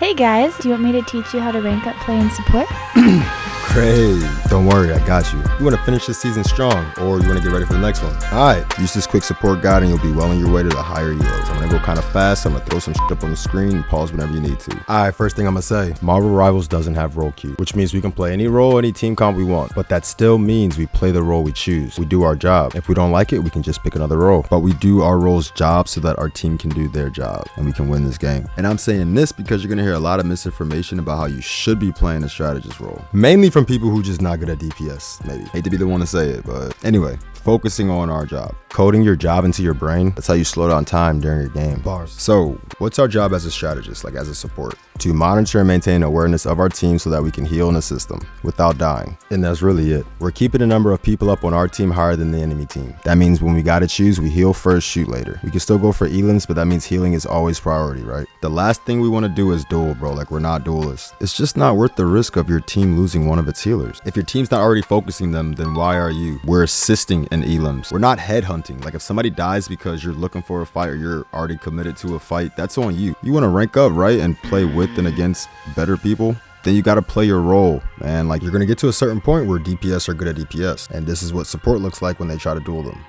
Hey guys, do you want me to teach you how to rank up playing support? Great. Don't worry, I got you. You want to finish this season strong, or you want to get ready for the next one? Alright, use this quick support guide and you'll be well on your way to the higher Euros. I'm gonna go kind of fast, so I'm gonna throw some shit up on the screen and pause whenever you need to. Alright, first thing I'm gonna say, Marvel Rivals doesn't have role queue, which means we can play any role, any team comp we want, but that still means we play the role we choose. We do our job. If we don't like it, we can just pick another role, but we do our role's job so that our team can do their job and we can win this game. And I'm saying this because you're gonna hear a lot of misinformation about how you should be playing the strategist role, mainly from people who just not good at DPS, maybe. Hate to be the one to say it, but anyway, focusing on our job. Coding your job into your brain, that's how you slow down time during your game. Bars. So, what's our job as a strategist, like as a support? To monitor and maintain awareness of our team so that we can heal and assist them without dying. And that's really it. We're keeping the number of people up on our team higher than the enemy team. That means when we gotta choose, we heal first, shoot later. We can still go for elims, but that means healing is always priority, right? The last thing we wanna do is duel, bro. Like, we're not duelists. It's just not worth the risk of your team losing one of its healers. If your team's not already focusing them, then why are you? We're assisting in elims. We're not headhunting. Like, if somebody dies because you're looking for a fight or you're already committed to a fight, that's on you. You wanna rank up, right? And play with and against better people, then you got to play your role, man. Like, you're going to get to a certain point where DPS are good at DPS, and this is what support looks like when they try to duel them.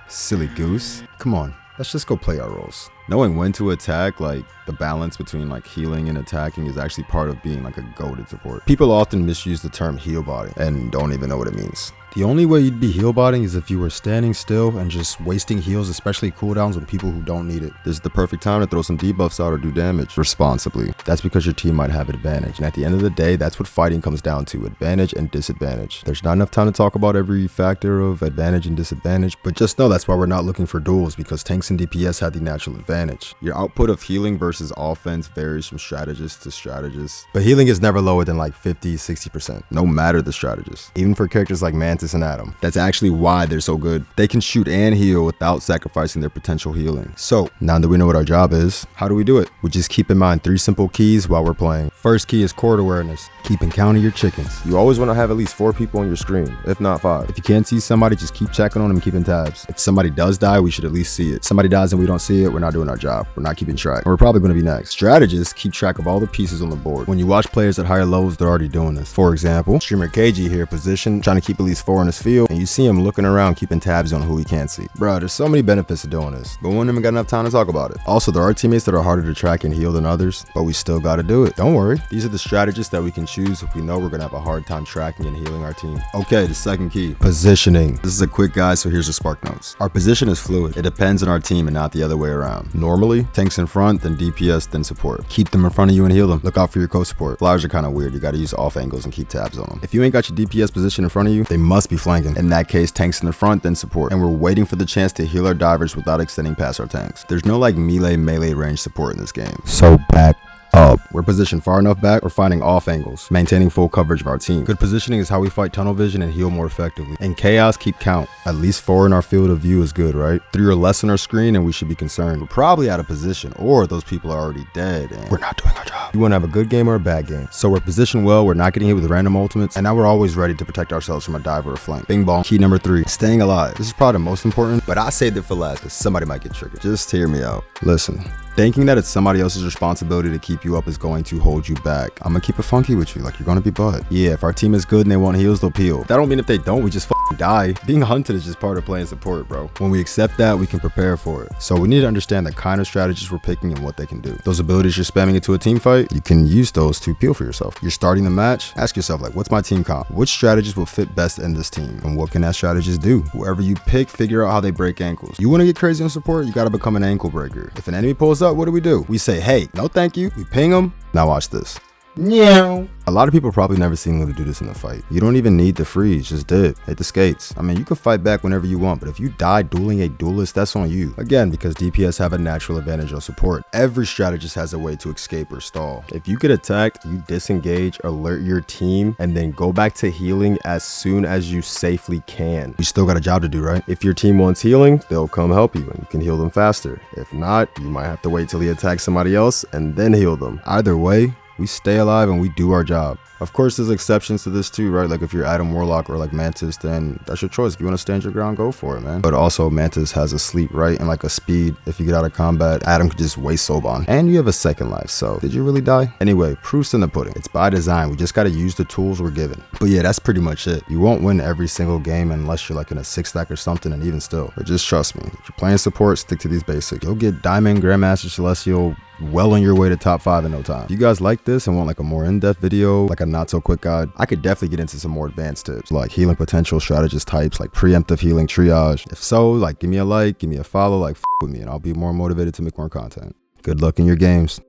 Silly goose. Come on, let's just go play our roles. Knowing when to attack, like the balance between like healing and attacking, is actually part of being like a goated support. People often misuse the term heal botting and don't even know what it means. The only way you'd be heal botting is if you were standing still and just wasting heals, especially cooldowns on people who don't need it. This is the perfect time to throw some debuffs out or do damage responsibly. That's because your team might have advantage. And at the end of the day, that's what fighting comes down to, advantage and disadvantage. There's not enough time to talk about every factor of advantage and disadvantage, but just know that's why we're not looking for duels, because tanks and DPS have the natural advantage. Your output of healing versus offense varies from strategist to strategist, but healing is never lower than like 50-60%, no matter the strategist. Even for characters like Mantis and Adam, that's actually why they're so good. They can shoot and heal without sacrificing their potential healing. So now that we know what our job is, how do we do it? We just keep in mind 3 simple keys while we're playing. First key is court awareness. Keep and counting your chickens. You always want to have at least 4 people on your screen, if not 5. If you can't see somebody, just keep checking on them and keeping tabs. If somebody does die, we should at least see it. If somebody dies and we don't see it, we're not doing our job. We're not keeping track. We're probably going to be next. Strategists keep track of all the pieces on the board. When you watch players at higher levels, they're already doing this. For example, streamer KG here, position, trying to keep at least 4 in his field, and you see him looking around keeping tabs on who he can't see. Bro, there's so many benefits to doing this, but we haven't got enough time to talk about it. Also, there are teammates that are harder to track and heal than others, but we still got to do it. Don't worry. These are the strategists that we can choose if we know we're going to have a hard time tracking and healing our team. Okay, the second key, positioning. This is a quick guide, so here's the spark notes. Our position is fluid. It depends on our team and not the other way around. Normally, tanks in front, then DPS, then support. Keep them in front of you and heal them. Look out for your co-support. Flyers are kind of weird. You got to use off angles and keep tabs on them. If you ain't got your DPS position in front of you, they must be flanking. In that case, tanks in the front, then support. And we're waiting for the chance to heal our divers without extending past our tanks. There's no like melee range support in this game. So back up. We're positioned far enough back, we're finding off angles, maintaining full coverage of our team. Good positioning is how we fight tunnel vision and heal more effectively. In chaos, keep count. At least 4 in our field of view is good, right? 3 or less on our screen and we should be concerned. We're probably out of position, or those people are already dead and we're not doing our job. You want to have a good game or a bad game. So we're positioned well, we're not getting hit with random ultimates, and now we're always ready to protect ourselves from a dive or a flank. Bing bong. Key number 3, staying alive. This is probably the most important, but I saved it for last because somebody might get triggered. Just hear me out. Listen. Thinking that it's somebody else's responsibility to keep you up is going to hold you back. I'm gonna keep it funky with you, like you're gonna be butt. Yeah, if our team is good and they want heals, they'll peel. That don't mean if they don't, we just die. Being hunted is just part of playing support, bro. When we accept that, we can prepare for it. So we need to understand the kind of strategies we're picking and what they can do. Those abilities you're spamming into a team fight, you can use those to peel for yourself. You're starting the match, ask yourself, like, what's my team comp? Which strategies will fit best in this team? And what can that strategist do? Whoever you pick, figure out how they break ankles. You wanna get crazy on support, you gotta become an ankle breaker. If an enemy pulls up, what do? We say, hey, no thank you. We ping them. Now watch this. Meow. A lot of people probably never seen Luna do this in a fight. You don't even need to freeze, just dip, hit the skates. I mean, you can fight back whenever you want, but if you die dueling a duelist, that's on you. Again, because DPS have a natural advantage on support. Every strategist has a way to escape or stall. If you get attacked, you disengage, alert your team, and then go back to healing as soon as you safely can. You still got a job to do, right? If your team wants healing, they'll come help you and you can heal them faster. If not, you might have to wait till he attacks somebody else and then heal them. Either way, We stay alive and we do our job. Of course, there's exceptions to this too, right? Like if you're Adam Warlock or like Mantis, then that's your choice. If you want to stand your ground, go for it, man. But also Mantis has a sleep, right? And like a speed. If you get out of combat, Adam could just waste Soban. And you have a second life, so did you really die? Anyway, proof's in the pudding. It's by design. We just gotta use the tools we're given. But yeah, that's pretty much it. You won't win every single game unless you're like in a 6-stack or something, and even still. But just trust me, if you're playing support, stick to these basics. You'll get Diamond, Grandmaster, Celestial, well on your way to top 5 in no time. If you guys like this and want like a more in-depth video, like a not so quick guide, I could definitely get into some more advanced tips like healing potential, strategist types, like preemptive healing, triage. If so, like give me a like, give me a follow, like with me, and I'll be more motivated to make more content. Good luck in your games.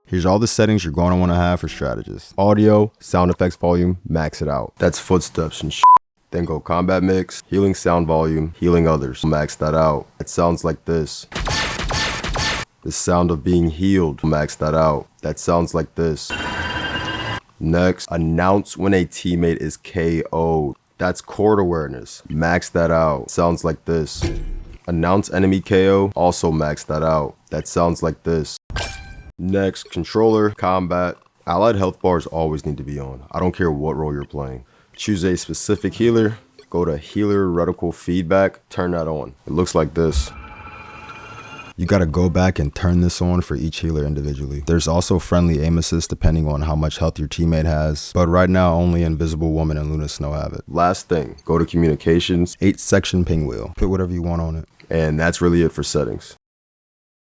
Here's all the settings you're going to want to have for strategists. Audio, sound effects volume, max it out. That's footsteps and shit. Then go combat mix, healing sound volume, healing others. Max that out. It sounds like this. The sound of being healed, max that out. That sounds like this. Next, announce when a teammate is KO'd. That's chord awareness. Max that out. Sounds like this. Announce enemy KO, also max that out. That sounds like this. Next, controller, combat. Allied health bars always need to be on. I don't care what role you're playing. Choose a specific healer, go to healer reticle feedback, turn that on. It looks like this. You gotta go back and turn this on for each healer individually. There's also friendly aim assist depending on how much health your teammate has, but right now only Invisible Woman and Luna Snow have it. Last thing, go to communications, 8-section ping wheel. Put whatever you want on it. And that's really it for settings.